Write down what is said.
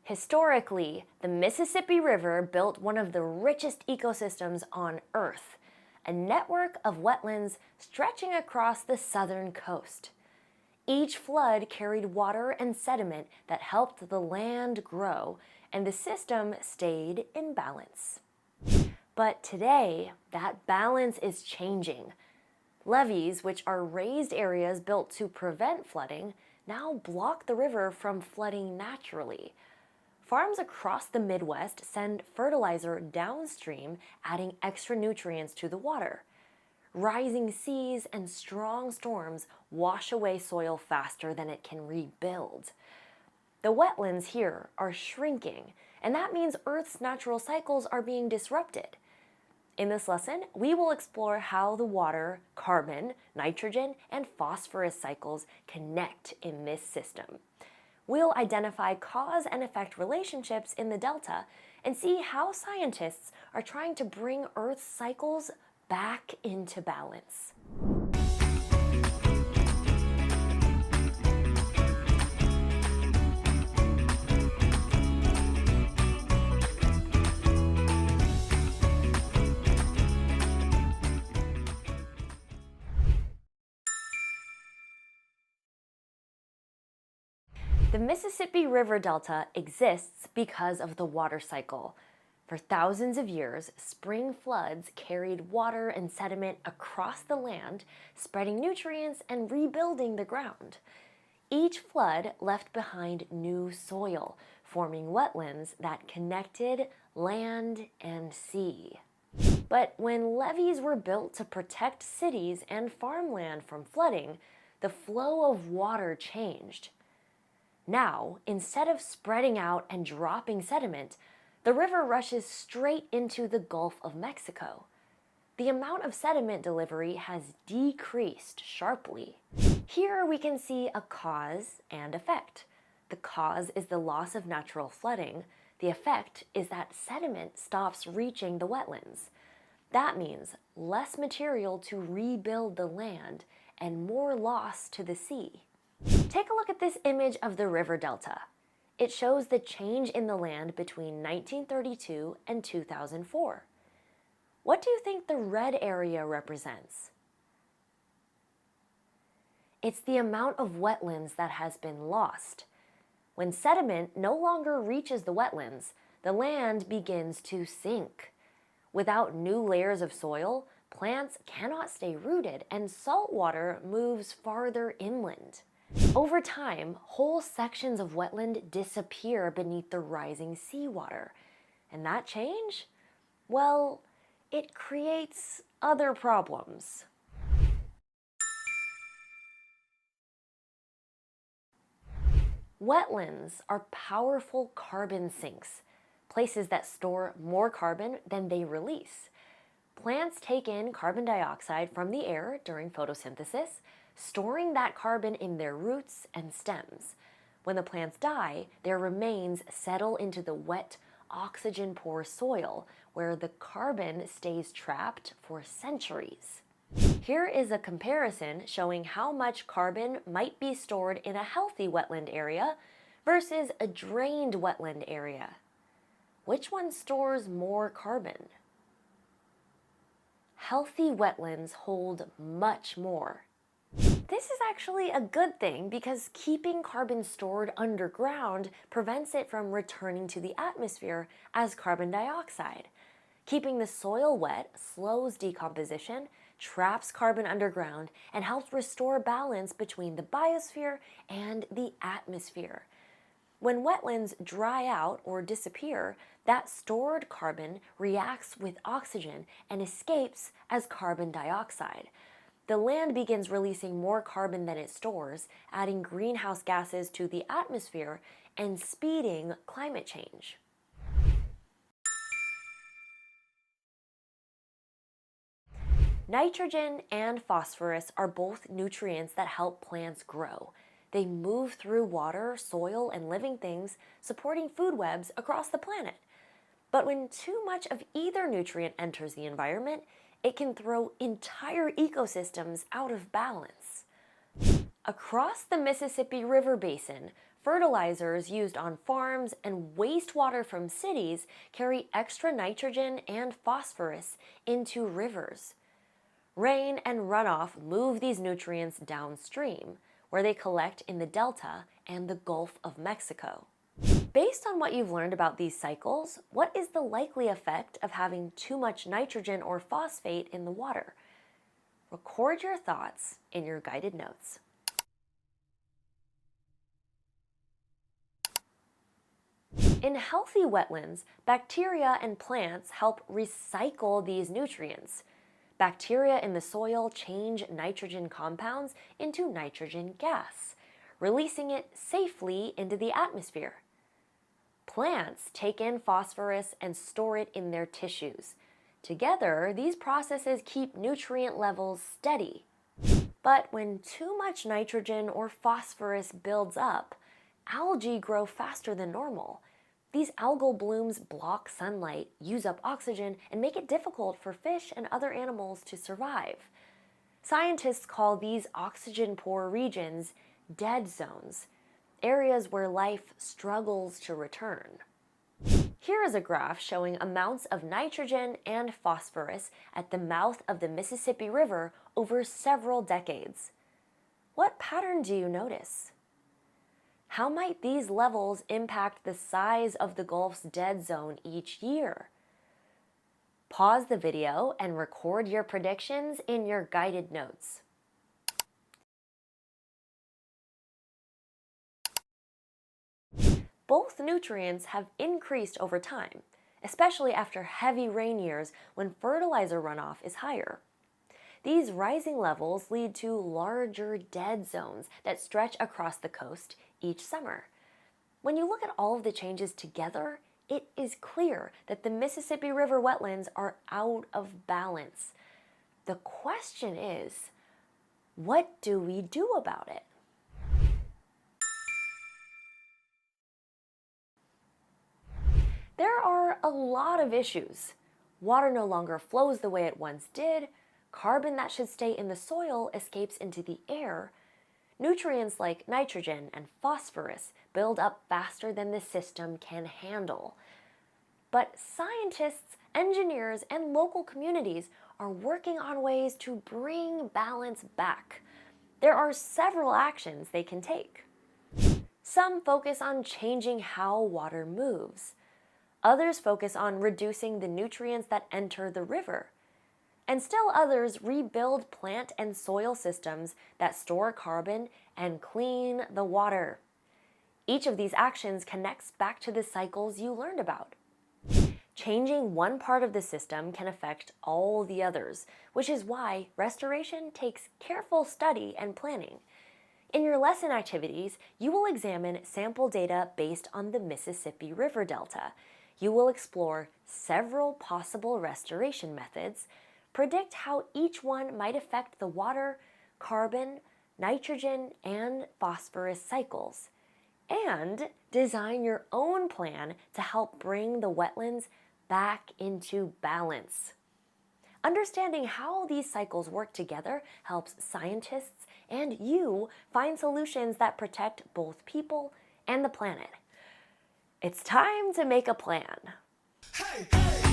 Historically, the Mississippi River built one of the richest ecosystems on Earth, a network of wetlands stretching across the southern coast. Each flood carried water and sediment that helped the land grow, and the system stayed in balance. But today, that balance is changing. Levees, which are raised areas built to prevent flooding, now block the river from flooding naturally. Farms across the Midwest send fertilizer downstream, adding extra nutrients to the water. Rising seas and strong storms wash away soil faster than it can rebuild. The wetlands here are shrinking, and that means Earth's natural cycles are being disrupted. In this lesson, we will explore how the water, carbon, nitrogen, and phosphorus cycles connect in this system. We'll identify cause and effect relationships in the delta and see how scientists are trying to bring Earth's cycles back into balance. The Mississippi River Delta exists because of the water cycle. For thousands of years, spring floods carried water and sediment across the land, spreading nutrients and rebuilding the ground. Each flood left behind new soil, forming wetlands that connected land and sea. But when levees were built to protect cities and farmland from flooding, the flow of water changed. Now, instead of spreading out and dropping sediment, the river rushes straight into the Gulf of Mexico. The amount of sediment delivery has decreased sharply. Here we can see a cause and effect. The cause is the loss of natural flooding. The effect is that sediment stops reaching the wetlands. That means less material to rebuild the land and more loss to the sea. Take a look at this image of the river delta. It shows the change in the land between 1932 and 2004. What do you think the red area represents? It's the amount of wetlands that has been lost. When sediment no longer reaches the wetlands, the land begins to sink. Without new layers of soil, plants cannot stay rooted and salt water moves farther inland. Over time, whole sections of wetland disappear beneath the rising seawater. And that change? Well, it creates other problems. Wetlands are powerful carbon sinks, places that store more carbon than they release. Plants take in carbon dioxide from the air during photosynthesis, storing that carbon in their roots and stems. When the plants die, their remains settle into the wet, oxygen-poor soil, where the carbon stays trapped for centuries. Here is a comparison showing how much carbon might be stored in a healthy wetland area versus a drained wetland area. Which one stores more carbon? Healthy wetlands hold much more. This is actually a good thing because keeping carbon stored underground prevents it from returning to the atmosphere as carbon dioxide. Keeping the soil wet slows decomposition, traps carbon underground, and helps restore balance between the biosphere and the atmosphere. When wetlands dry out or disappear, that stored carbon reacts with oxygen and escapes as carbon dioxide. The land begins releasing more carbon than it stores, adding greenhouse gases to the atmosphere and speeding climate change. Nitrogen and phosphorus are both nutrients that help plants grow. They move through water, soil, and living things, supporting food webs across the planet. But when too much of either nutrient enters the environment, it can throw entire ecosystems out of balance. Across the Mississippi River basin, Fertilizers used on farms and wastewater from cities carry extra nitrogen and phosphorus into rivers. Rain and runoff move these nutrients downstream, where they collect in the Delta and the Gulf of Mexico. Based on what you've learned about these cycles, what is the likely effect of having too much nitrogen or phosphate in the water? Record your thoughts in your guided notes. In healthy wetlands, bacteria and plants help recycle these nutrients. Bacteria in the soil change nitrogen compounds into nitrogen gas, releasing it safely into the atmosphere. Plants take in phosphorus and store it in their tissues. Together, these processes keep nutrient levels steady. But when too much nitrogen or phosphorus builds up, algae grow faster than normal. These algal blooms block sunlight, use up oxygen, and make it difficult for fish and other animals to survive. Scientists call these oxygen-poor regions dead zones, areas where life struggles to return. Here is a graph showing amounts of nitrogen and phosphorus at the mouth of the Mississippi River over several decades. What pattern do you notice? How might these levels impact the size of the Gulf's dead zone each year? Pause the video and record your predictions in your guided notes. Both nutrients have increased over time, especially after heavy rain years when fertilizer runoff is higher. These rising levels lead to larger dead zones that stretch across the coast each summer. When you look at all of the changes together, it is clear that the Mississippi River wetlands are out of balance. The question is, what do we do about it? There are a lot of issues. Water no longer flows the way it once did. Carbon that should stay in the soil escapes into the air. Nutrients like nitrogen and phosphorus build up faster than the system can handle. But scientists, engineers, and local communities are working on ways to bring balance back. There are several actions they can take. Some focus on changing how water moves. Others focus on reducing the nutrients that enter the river. And still others rebuild plant and soil systems that store carbon and clean the water. Each of these actions connects back to the cycles you learned about. Changing one part of the system can affect all the others, which is why restoration takes careful study and planning. In your lesson activities, you will examine sample data based on the Mississippi River Delta. You will explore several possible restoration methods, predict how each one might affect the water, carbon, nitrogen, and phosphorus cycles, and design your own plan to help bring the wetlands back into balance. Understanding how these cycles work together helps scientists and you find solutions that protect both people and the planet. It's time to make a plan. Hey, hey.